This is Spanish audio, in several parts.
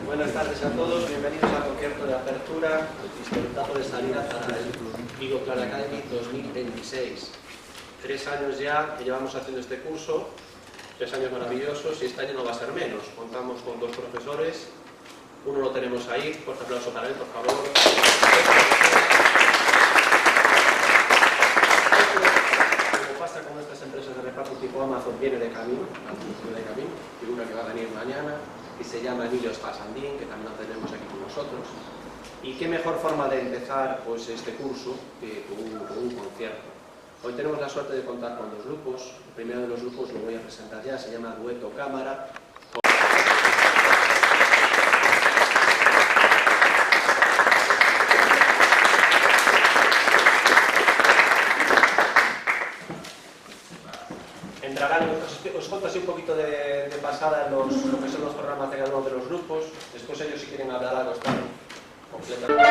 Buenas tardes a todos, bienvenidos al concierto de apertura, al pistoletazo de salida para el Vigo Clara Academy 2026. 3 años ya que llevamos haciendo este curso, 3 años maravillosos, y este año no va a ser menos. Contamos con 2 profesores, uno lo tenemos ahí, fuerte aplauso para él, por favor. Como pasa con estas empresas de reparto tipo Amazon, viene de camino, figura que va a venir mañana, y se llama Emilio Spasandín, que también lo tenemos aquí con nosotros. Y qué mejor forma de empezar pues, este curso que con un concierto. Hoy tenemos la suerte de contar con 2 grupos. El primero de los grupos lo voy a presentar ya, se llama Dueto Cámara. Entrarán, os cuento así un poquito de pasada en lo que son los programas de cada uno de los grupos. Después ellos, si quieren hablar algo, están completamente.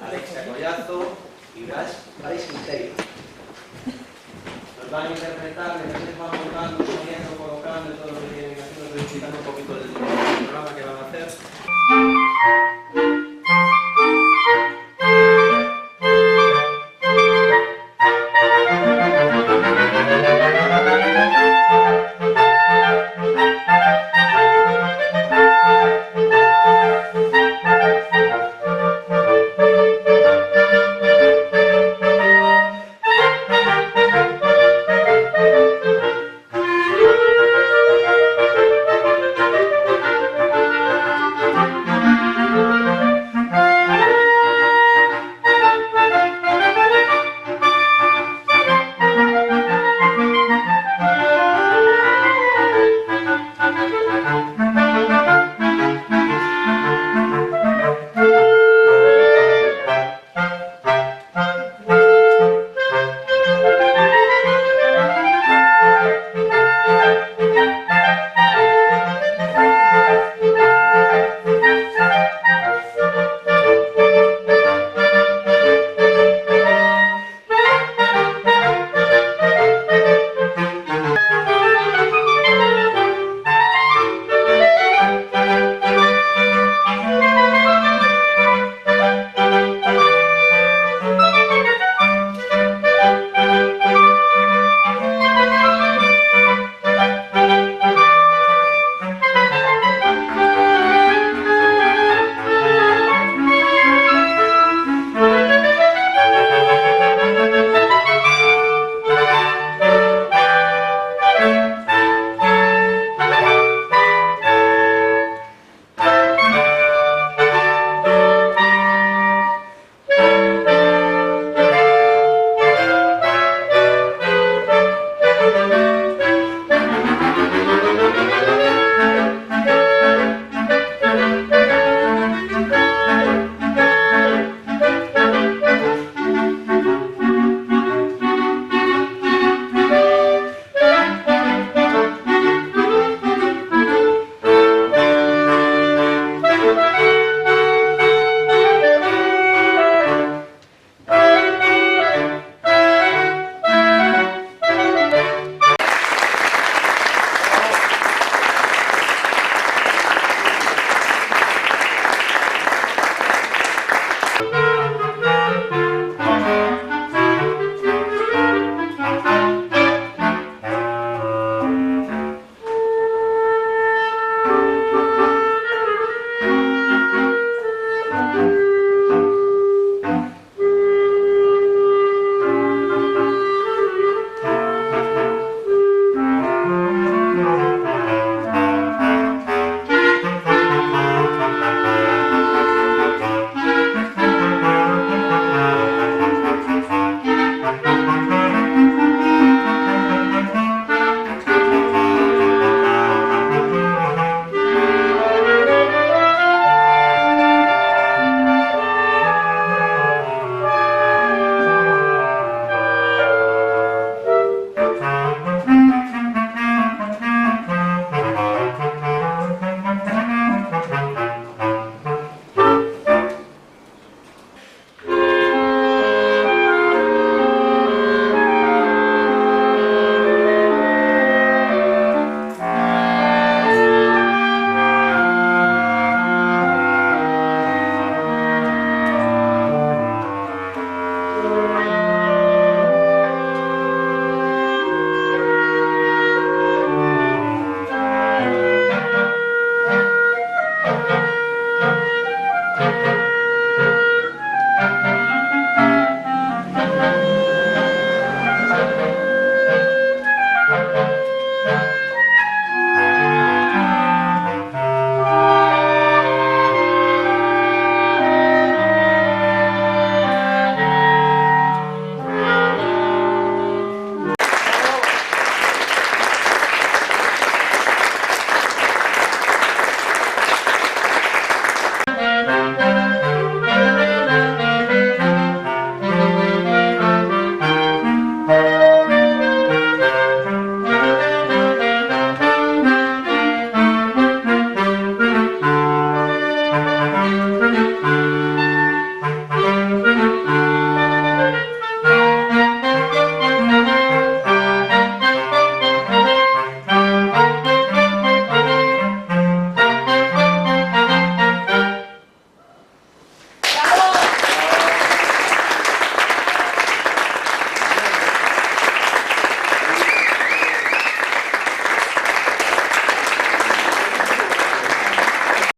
Alexia Collazo y Bryce Quinteiro. Nos van a interpretar, mientras les van montando, soniendo, colocando y todo lo que tienen que hacer, nos voy explicando un poquito del programa que van a hacer.